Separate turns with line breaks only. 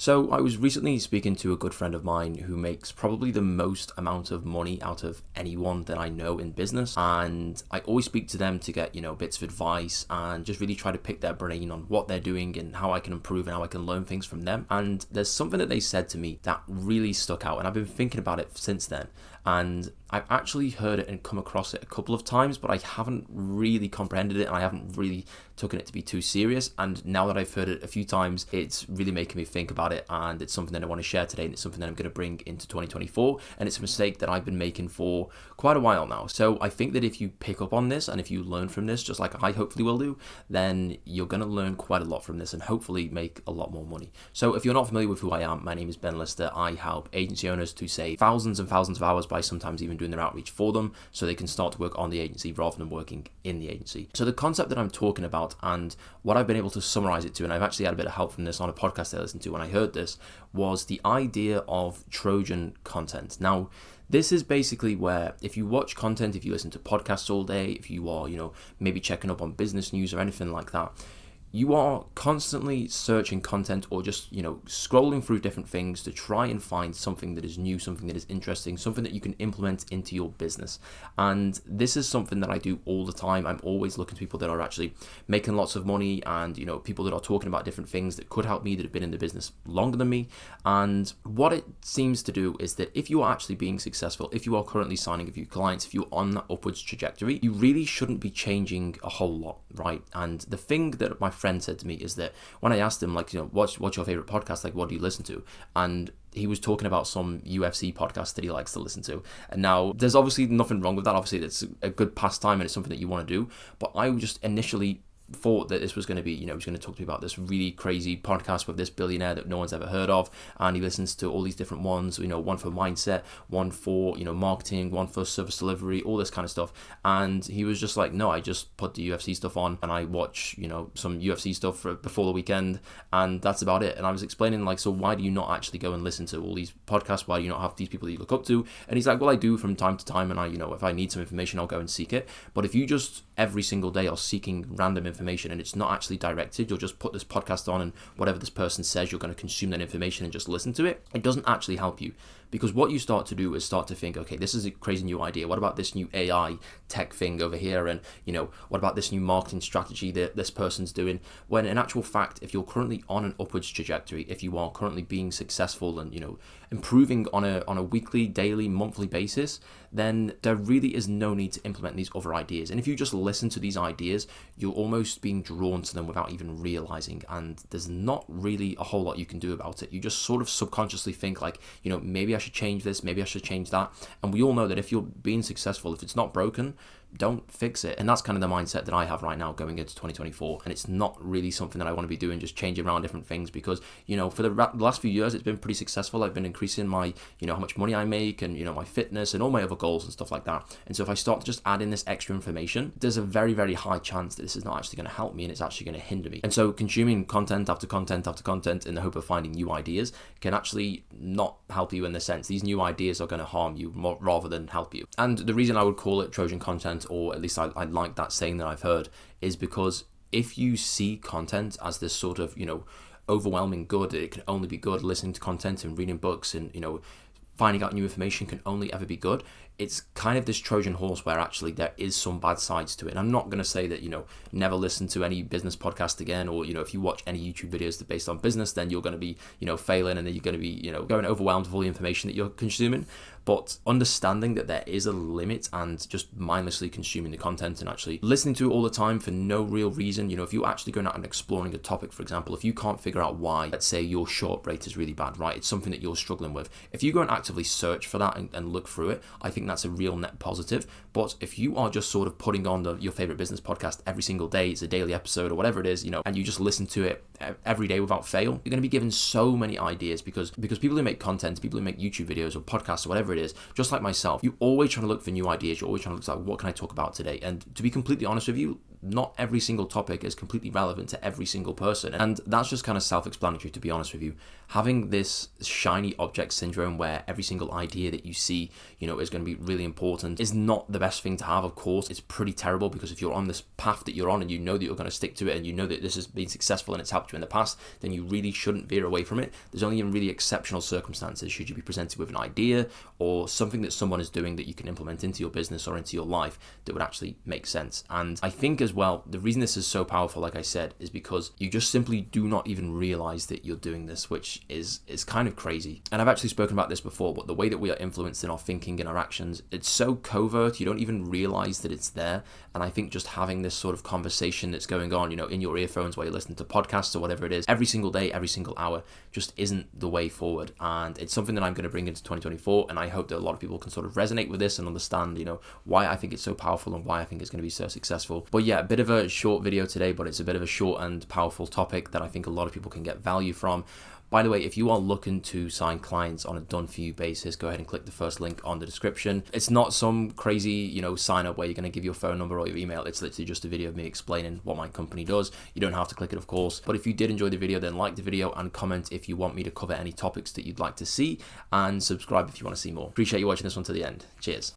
So I was recently speaking to a good friend of mine who makes probably the most amount of money out of anyone that I know in business. And I always speak to them to get, bits of advice and just really try to pick their brain on what they're doing and how I can improve and how I can learn things from them. And there's something that they said to me that really stuck out, and I've been thinking about it since then. And I've actually heard it and come across it a couple of times, but I haven't really comprehended it and I haven't really taken it to be too serious. And now that I've heard it a few times, it's really making me think about it, and it's something that I want to share today, and it's something that I'm going to bring into 2024. And it's a mistake that I've been making for quite a while now. So I think that if you pick up on this and if you learn from this, just like I hopefully will do, then you're going to learn quite a lot from this and hopefully make a lot more money. So if you're not familiar with who I am, my name is Ben Lister. I help agency owners to save thousands and thousands of hours by sometimes even doing their outreach for them so they can start to work on the agency rather than working in the agency. So the concept that I'm talking about and what I've been able to summarize it to, and I've actually had a bit of help from this on a podcast I listened to when I heard this, was the idea of trojan content. Now, this is basically where if you watch content, if you listen to podcasts all day, if you are, maybe checking up on business news or anything like that, you are constantly searching content or just, scrolling through different things to try and find something that is new, something that is interesting, something that you can implement into your business. And this is something that I do all the time. I'm always looking to people that are actually making lots of money and, people that are talking about different things that could help me, that have been in the business longer than me. And what it seems to do is that if you are actually being successful, if you are currently signing a few clients, if you're on that upwards trajectory, you really shouldn't be changing a whole lot, right? And the thing that my friend said to me is that when I asked him, what's your favorite podcast? Like, what do you listen to? And he was talking about some UFC podcast that he likes to listen to. And now there's obviously nothing wrong with that. Obviously, it's a good pastime and it's something that you want to do. But I just initially thought that this was going to be, he was going to talk to me about this really crazy podcast with this billionaire that no one's ever heard of, and he listens to all these different ones, one for mindset, one for, marketing, one for service delivery, all this kind of stuff. And he was just like, no, I just put the UFC stuff on and I watch, some UFC stuff before the weekend, and that's about it. And I was explaining, so why do you not actually go and listen to all these podcasts? Why do you not have these people that you look up to? And he's like, well, I do from time to time, and I, if I need some information, I'll go and seek it. But if you just every single day are seeking random information and it's not actually directed, you'll just put this podcast on and whatever this person says, you're going to consume that information and just listen to it. It doesn't actually help you, because what you start to do is start to think, okay, this is a crazy new idea. What about this new AI tech thing over here? And, what about this new marketing strategy that this person's doing? When in actual fact, if you're currently on an upwards trajectory, if you are currently being successful and, improving on a weekly, daily, monthly basis, then there really is no need to implement these other ideas. And if you just listen to these ideas, you're almost being drawn to them without even realizing. And there's not really a whole lot you can do about it. You just sort of subconsciously think maybe I should change this, maybe I should change that. And we all know that if you're being successful, if it's not broken, don't fix it. And that's kind of the mindset that I have right now going into 2024. And it's not really something that I want to be doing, just changing around different things, because, for the last few years, it's been pretty successful. I've been increasing my, how much money I make and, my fitness and all my other goals and stuff like that. And so if I start to just add in this extra information, there's a very, very high chance that this is not actually going to help me and it's actually going to hinder me. And so consuming content after content after content in the hope of finding new ideas can actually not help you in the sense. These new ideas are going to harm you more, rather than help you. And the reason I would call it Trojan content, or at least I like that saying that I've heard, is because if you see content as this sort of, overwhelming good, it can only be good. Listening to content and reading books and, finding out new information can only ever be good. It's kind of this Trojan horse where actually there is some bad sides to it. And I'm not going to say that, never listen to any business podcast again, or, if you watch any YouTube videos that are based on business, then you're going to be, failing, and then you're going to be, going overwhelmed with all the information that you're consuming. But understanding that there is a limit and just mindlessly consuming the content and actually listening to it all the time for no real reason. If you're actually going out and exploring a topic, for example, if you can't figure out why, let's say your short rate is really bad, right? It's something that you're struggling with. If you go and actively search for that and look through it, I think that's a real net positive. But if you are just sort of putting on your favorite business podcast every single day, it's a daily episode or whatever it is, and you just listen to it every day without fail, you're going to be given so many ideas because people who make content, people who make YouTube videos or podcasts or whatever it is, just like myself, you're always trying to look for new ideas. You're always trying to look like, what can I talk about today? And to be completely honest with you, not every single topic is completely relevant to every single person. And that's just kind of self-explanatory, to be honest with you. Having this shiny object syndrome where every single idea that you see, is going to be really important. It's not the best thing to have, of course. It's pretty terrible, because if you're on this path that you're on and you know that you're going to stick to it and you know that this has been successful and it's helped you in the past, then you really shouldn't veer away from it. There's only in really exceptional circumstances should you be presented with an idea or something that someone is doing that you can implement into your business or into your life that would actually make sense. And I think as well, the reason this is so powerful, like I said, is because you just simply do not even realize that you're doing this, which is kind of crazy. And I've actually spoken about this before, but the way that we are influenced in our thinking and our actions, it's so covert, you don't even realize that it's there. And I think just having this sort of conversation that's going on, in your earphones while you're listening to podcasts or whatever it is, every single day, every single hour, just isn't the way forward. And it's something that I'm going to bring into 2024. And I hope that a lot of people can sort of resonate with this and understand, why I think it's so powerful and why I think it's going to be so successful. But yeah, a bit of a short video today, but it's a bit of a short and powerful topic that I think a lot of people can get value from. By the way, if you are looking to sign clients on a done-for-you basis, go ahead and click the first link on the description. It's not some crazy, sign up where you're going to give your phone number or your email. It's literally just a video of me explaining what my company does. You don't have to click it, of course. But if you did enjoy the video, then like the video and comment if you want me to cover any topics that you'd like to see, and subscribe if you want to see more. Appreciate you watching this one to the end. Cheers.